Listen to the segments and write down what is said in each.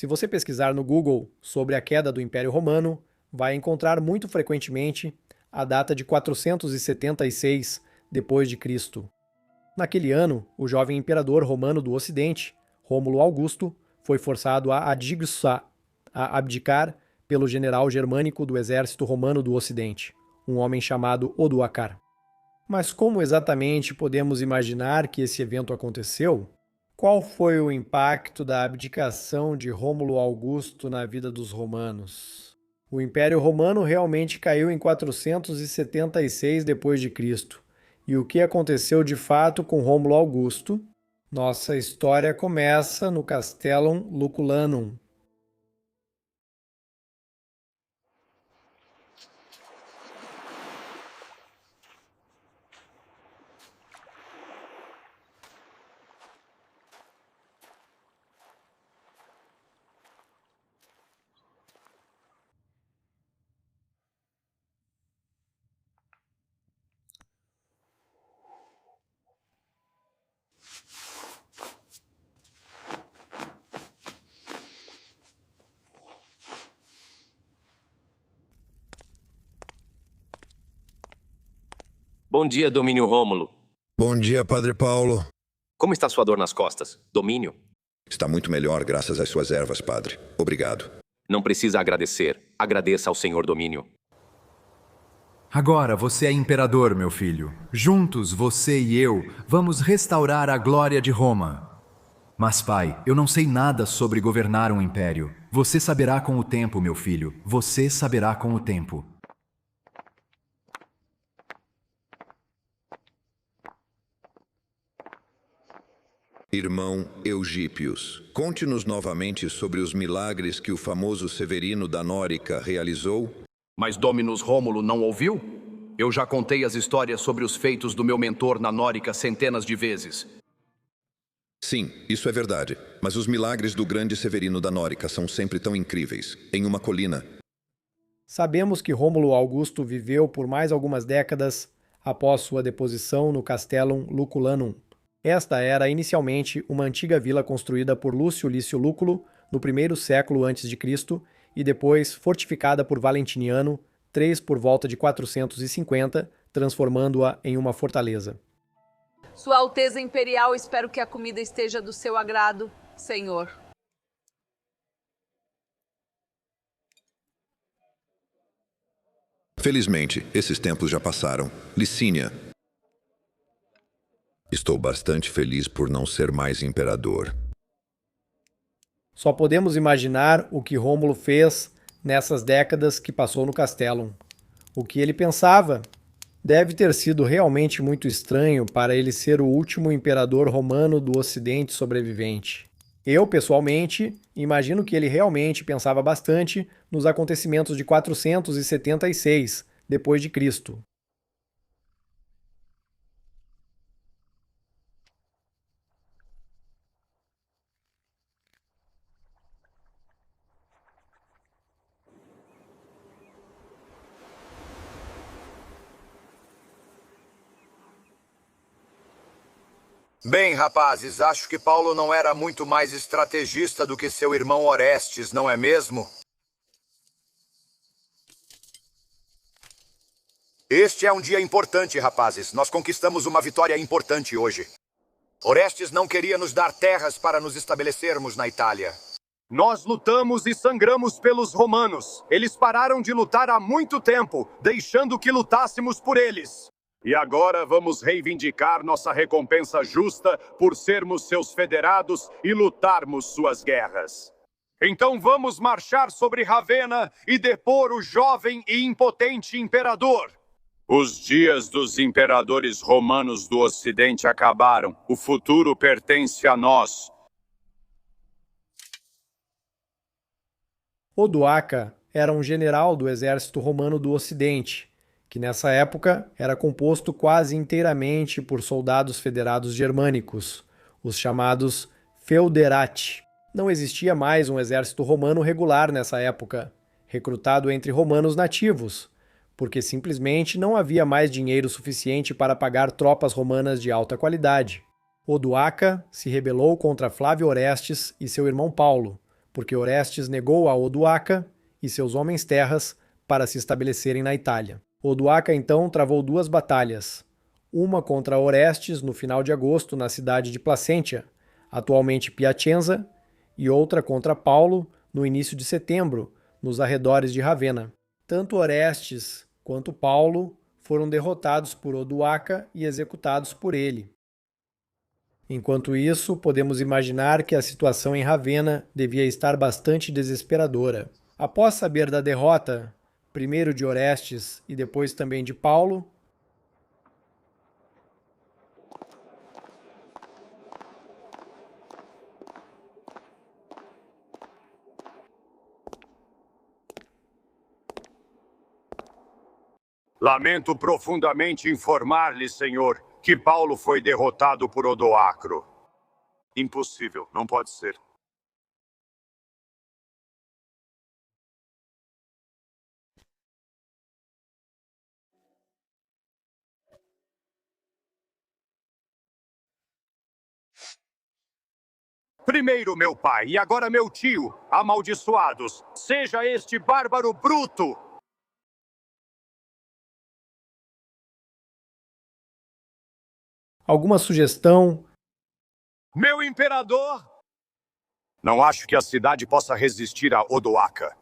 Se você pesquisar no Google sobre a queda do Império Romano, vai encontrar muito frequentemente a data de 476 depois de Cristo. Naquele ano, o jovem imperador romano do Ocidente, Rômulo Augusto, foi forçado a abdicar pelo general germânico do exército romano do Ocidente, um homem chamado Odoacar. Mas como exatamente podemos imaginar que esse evento aconteceu? Qual foi o impacto da abdicação de Rômulo Augusto na vida dos romanos? O Império Romano realmente caiu em 476 depois de Cristo. E o que aconteceu de fato com Rômulo Augusto? Nossa história começa no Castellum Lucullanum. Bom dia, Domínio Rômulo. Bom dia, Padre Paulo. Como está sua dor nas costas, Domínio? Está muito melhor graças às suas ervas, Padre. Obrigado. Não precisa agradecer. Agradeça ao Senhor Domínio. Agora você é imperador, meu filho. Juntos, você e eu, vamos restaurar a glória de Roma. Mas, pai, eu não sei nada sobre governar um império. Você saberá com o tempo, meu filho. Você saberá com o tempo. Irmão Eugípios, conte-nos novamente sobre os milagres que o famoso Severino da Nórica realizou. Mas Dominus Rômulo não ouviu? Eu já contei as histórias sobre os feitos do meu mentor na Nórica centenas de vezes. Sim, isso é verdade. Mas os milagres do grande Severino da Nórica são sempre tão incríveis. Em uma colina. Sabemos que Rômulo Augusto viveu por mais algumas décadas após sua deposição no Castellum Lucullanum. Esta era inicialmente uma antiga vila construída por Lúcio Lício Lúculo no primeiro século a.C. e depois fortificada por Valentiniano, por volta de 450, transformando-a em uma fortaleza. Sua Alteza Imperial, espero que a comida esteja do seu agrado, Senhor. Felizmente, esses tempos já passaram. Licínia. Estou bastante feliz por não ser mais imperador. Só podemos imaginar o que Rômulo fez nessas décadas que passou no Castellum. O que ele pensava? Deve ter sido realmente muito estranho para ele ser o último imperador romano do Ocidente sobrevivente. Eu, pessoalmente, imagino que ele realmente pensava bastante nos acontecimentos de 476 depois de Cristo. Bem, rapazes, acho que Paulo não era muito mais estrategista do que seu irmão Orestes, não é mesmo? Este é um dia importante, rapazes. Nós conquistamos uma vitória importante hoje. Orestes não queria nos dar terras para nos estabelecermos na Itália. Nós lutamos e sangramos pelos romanos. Eles pararam de lutar há muito tempo, deixando que lutássemos por eles. E agora vamos reivindicar nossa recompensa justa por sermos seus federados e lutarmos suas guerras. Então vamos marchar sobre Ravenna e depor o jovem e impotente imperador. Os dias dos imperadores romanos do Ocidente acabaram. O futuro pertence a nós. Odoaca era um general do exército romano do Ocidente, que nessa época era composto quase inteiramente por soldados federados germânicos, os chamados feuderati. Não existia mais um exército romano regular nessa época, recrutado entre romanos nativos, porque simplesmente não havia mais dinheiro suficiente para pagar tropas romanas de alta qualidade. Odoaca se rebelou contra Flávio Orestes e seu irmão Paulo, porque Orestes negou a Odoaca e seus homens terras para se estabelecerem na Itália. Odoaca então travou duas batalhas, uma contra Orestes no final de agosto na cidade de Placentia, atualmente Piacenza, e outra contra Paulo no início de setembro, nos arredores de Ravenna. Tanto Orestes quanto Paulo foram derrotados por Odoaca e executados por ele. Enquanto isso, podemos imaginar que a situação em Ravenna devia estar bastante desesperadora. Após saber da derrota, primeiro de Orestes e depois também de Paulo, Lamento profundamente informar-lhe, senhor, que Paulo foi derrotado por Odoacro. Impossível, não pode ser. Primeiro meu pai e agora meu tio, amaldiçoados, seja este bárbaro bruto! alguma sugestão? Meu imperador! Não acho que a cidade possa resistir a Odoaca.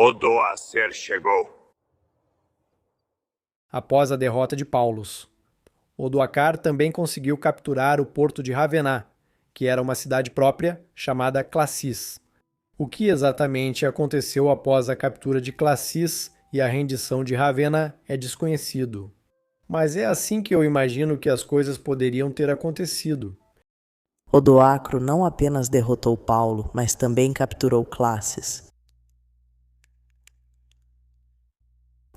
Odoacer chegou. Após a derrota de Paulos, Odoacar também conseguiu capturar o porto de Ravenna, que era uma cidade própria chamada Classis. O que exatamente aconteceu após a captura de Classis e a rendição de Ravenna é desconhecido. Mas é assim que eu imagino que as coisas poderiam ter acontecido. Odoacro não apenas derrotou Paulo, mas também capturou Classis.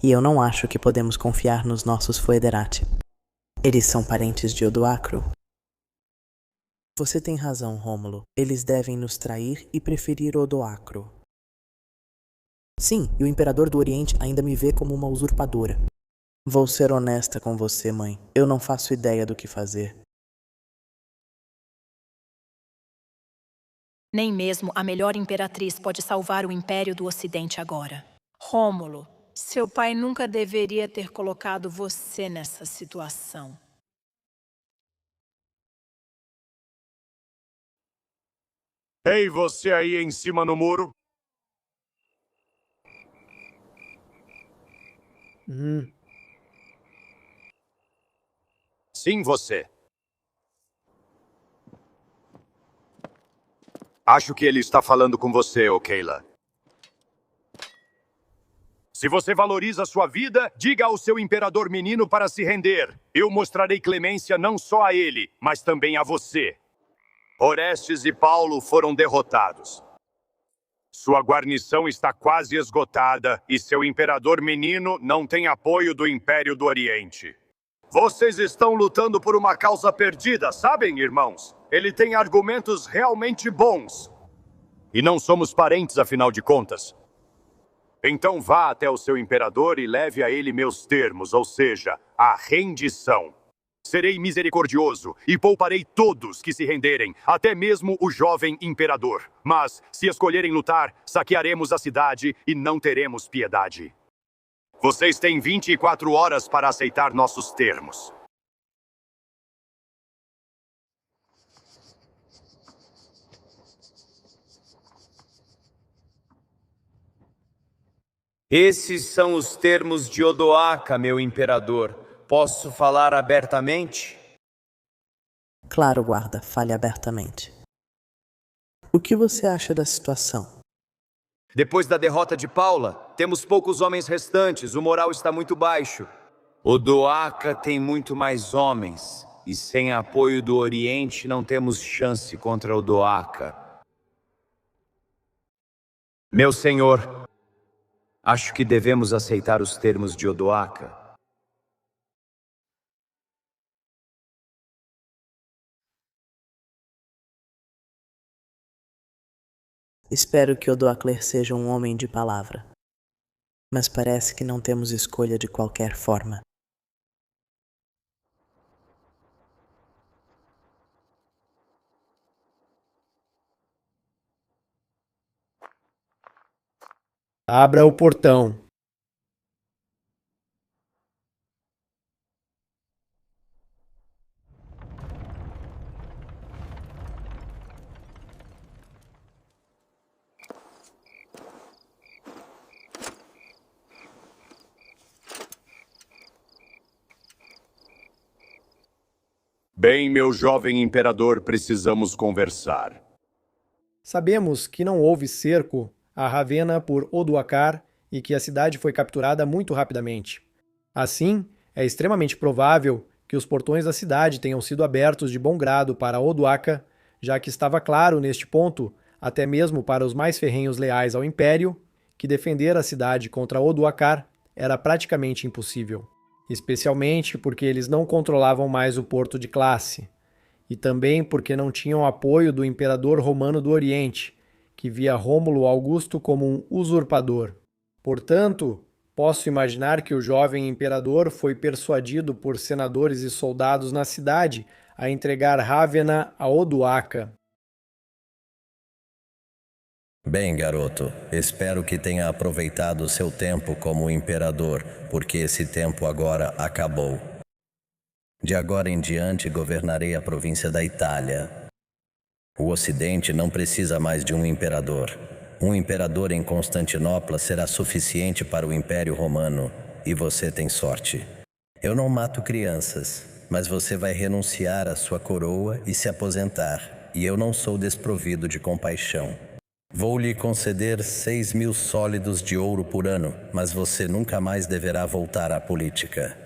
E eu não acho que podemos confiar nos nossos foederati. Eles são parentes de Odoacro. Você tem razão, Rômulo. Eles devem nos trair e preferir Odoacro. Sim, e o Imperador do Oriente ainda me vê como uma usurpadora. Vou ser honesta com você, mãe. Eu não faço ideia do que fazer. Nem mesmo a melhor imperatriz pode salvar o Império do Ocidente agora. Rômulo, seu pai nunca deveria ter colocado você nessa situação. Ei, você aí em cima no muro? Sim, você. Acho que ele está falando com você, Keila. Se você valoriza sua vida, diga ao seu imperador menino para se render. Eu mostrarei clemência não só a ele, mas também a você. Orestes e Paulo foram derrotados. Sua guarnição está quase esgotada e seu imperador menino não tem apoio do Império do Oriente. Vocês estão lutando por uma causa perdida, sabem, irmãos? Ele tem argumentos realmente bons. E não somos parentes, afinal de contas. Então vá até o seu imperador e leve a ele meus termos, ou seja, a rendição. Serei misericordioso e pouparei todos que se renderem, até mesmo o jovem imperador. Mas, se escolherem lutar, saquearemos a cidade e não teremos piedade. Vocês têm 24 horas para aceitar nossos termos. Esses são os termos de Odoaca, meu imperador. Posso falar abertamente? Claro, guarda, fale abertamente. O que você acha da situação? Depois da derrota de Paula, temos poucos homens restantes, o moral está muito baixo. Odoaca tem muito mais homens. E sem apoio do Oriente não temos chance contra Odoaca. Meu senhor, acho que devemos aceitar os termos de Odoaca. Espero que Odoacler seja um homem de palavra. Mas parece que não temos escolha de qualquer forma. Abra o portão. Bem, meu jovem imperador, precisamos conversar. Sabemos que não houve cerco a Ravenna por Odoacar e que a cidade foi capturada muito rapidamente. Assim, é extremamente provável que os portões da cidade tenham sido abertos de bom grado para Odoaca, já que estava claro neste ponto, até mesmo para os mais ferrenhos leais ao Império, que defender a cidade contra Odoacar era praticamente impossível, especialmente porque eles não controlavam mais o porto de Classe, e também porque não tinham apoio do imperador romano do Oriente, que via Rômulo Augusto como um usurpador. Portanto, posso imaginar que o jovem imperador foi persuadido por senadores e soldados na cidade a entregar Ravenna a Odoaca. Bem, garoto, espero que tenha aproveitado seu tempo como imperador, porque esse tempo agora acabou. De agora em diante governarei a província da Itália. O Ocidente não precisa mais de um imperador. Um imperador em Constantinopla será suficiente para o Império Romano, e você tem sorte. Eu não mato crianças, mas você vai renunciar à sua coroa e se aposentar, e eu não sou desprovido de compaixão. Vou lhe conceder 6.000 sólidos de ouro por ano, mas você nunca mais deverá voltar à política.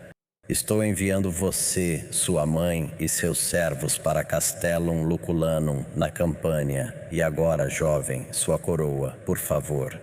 Estou enviando você, sua mãe e seus servos para Castellum Lucullanum, na Campânia. E agora, jovem, sua coroa, por favor.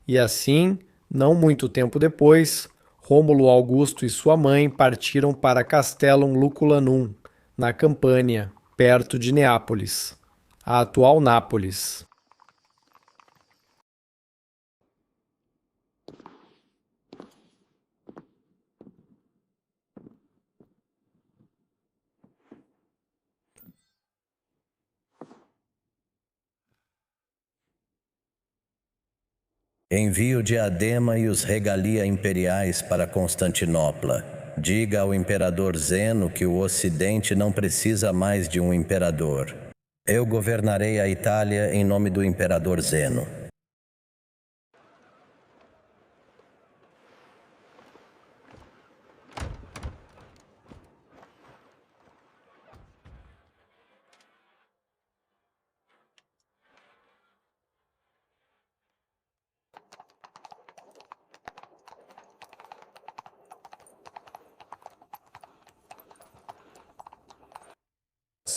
E assim, não muito tempo depois, Rômulo Augusto e sua mãe partiram para Castellum Lucullanum, na Campânia, perto de Neápolis, a atual Nápoles. Envie o diadema e os regalia imperiais para Constantinopla. Diga ao imperador Zeno que o Ocidente não precisa mais de um imperador. Eu governarei a Itália em nome do imperador Zeno.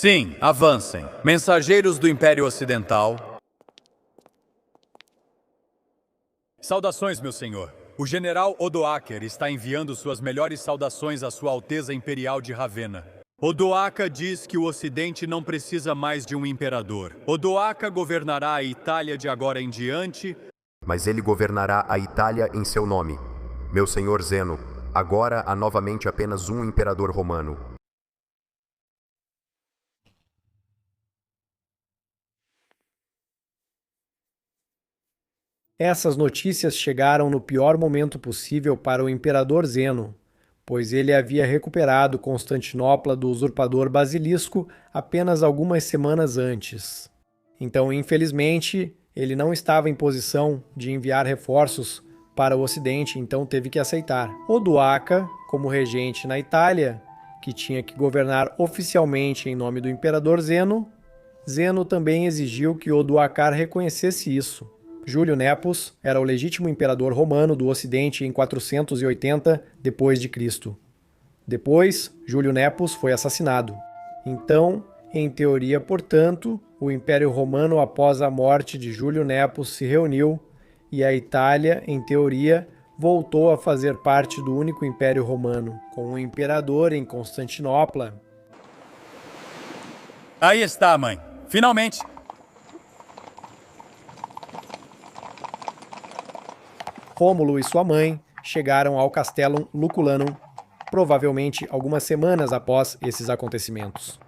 Sim, avancem. Mensageiros do Império Ocidental. Saudações, meu senhor. O general Odoacer está enviando suas melhores saudações à Sua Alteza Imperial de Ravenna. Odoaca diz que o Ocidente não precisa mais de um imperador. Odoaca governará a Itália de agora em diante. Mas ele governará a Itália em seu nome. Meu senhor Zeno, agora há novamente apenas um imperador romano. Essas notícias chegaram no pior momento possível para o imperador Zeno, pois ele havia recuperado Constantinopla do usurpador Basilisco apenas algumas semanas antes. Então, infelizmente, ele não estava em posição de enviar reforços para o Ocidente, então teve que aceitar. Odoaca, como regente na Itália, que tinha que governar oficialmente em nome do imperador Zeno, Zeno também exigiu que Odoacar reconhecesse isso. Júlio Nepos era o legítimo imperador romano do Ocidente em 480 d.C. Depois, Júlio Nepos foi assassinado. Então, em teoria, portanto, o Império Romano, após a morte de Júlio Nepos, se reuniu e a Itália, em teoria, voltou a fazer parte do único Império Romano, com um imperador em Constantinopla. Aí está, mãe. Finalmente! Rômulo e sua mãe chegaram ao Castellum Lucullanum, provavelmente algumas semanas após esses acontecimentos.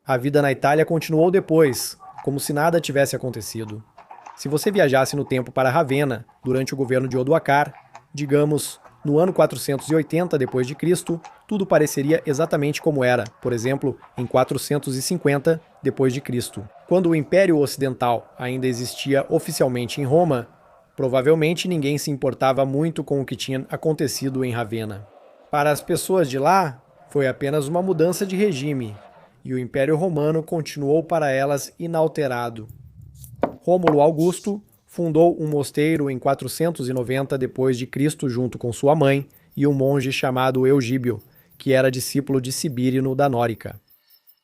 A vida na Itália continuou depois, como se nada tivesse acontecido. Se você viajasse no tempo para Ravenna, durante o governo de Odoacar, digamos, no ano 480 d.C., tudo pareceria exatamente como era, por exemplo, em 450 d.C., quando o Império Ocidental ainda existia oficialmente em Roma. Provavelmente ninguém se importava muito com o que tinha acontecido em Ravenna. Para as pessoas de lá, foi apenas uma mudança de regime, e o Império Romano continuou para elas inalterado. Rômulo Augusto fundou um mosteiro em 490 d.C. junto com sua mãe e um monge chamado Eugíbio, que era discípulo de Cibírino da Nórica.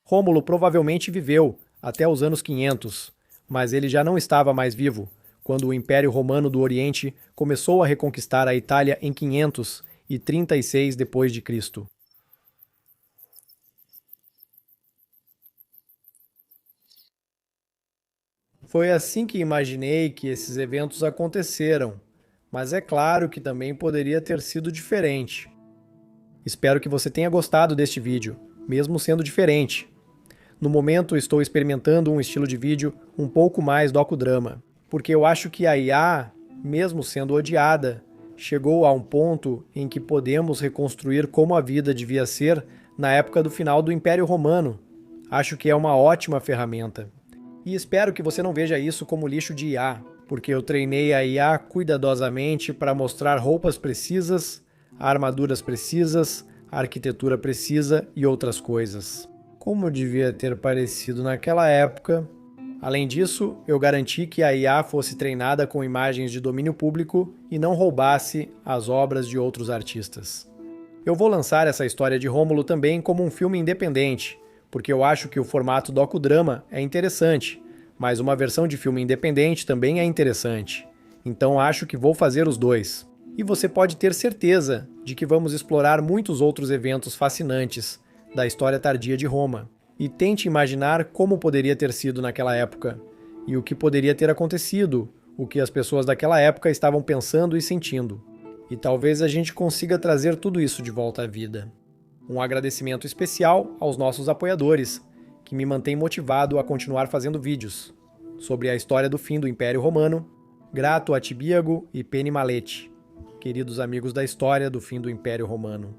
Rômulo provavelmente viveu até os anos 500, mas ele já não estava mais vivo quando o Império Romano do Oriente começou a reconquistar a Itália em 536 d.C. Foi assim que imaginei que esses eventos aconteceram, mas é claro que também poderia ter sido diferente. Espero que você tenha gostado deste vídeo, mesmo sendo diferente. No momento estou experimentando um estilo de vídeo um pouco mais docudrama, porque eu acho que a IA, mesmo sendo odiada, chegou a um ponto em que podemos reconstruir como a vida devia ser na época do final do Império Romano. Acho que é uma ótima ferramenta. E espero que você não veja isso como lixo de IA, porque eu treinei a IA cuidadosamente para mostrar roupas precisas, armaduras precisas, arquitetura precisa e outras coisas. Como devia ter parecido naquela época. Além disso, eu garanti que a IA fosse treinada com imagens de domínio público e não roubasse as obras de outros artistas. Eu vou lançar essa história de Rômulo também como um filme independente, porque eu acho que o formato docudrama é interessante, mas uma versão de filme independente também é interessante. Então acho que vou fazer os dois. E você pode ter certeza de que vamos explorar muitos outros eventos fascinantes da história tardia de Roma. E tente imaginar como poderia ter sido naquela época, e o que poderia ter acontecido, o que as pessoas daquela época estavam pensando e sentindo. E talvez a gente consiga trazer tudo isso de volta à vida. Um agradecimento especial aos nossos apoiadores, que me mantêm motivado a continuar fazendo vídeos sobre a história do fim do Império Romano. Grato a Tibiago e Penny Malete, queridos amigos da história do fim do Império Romano.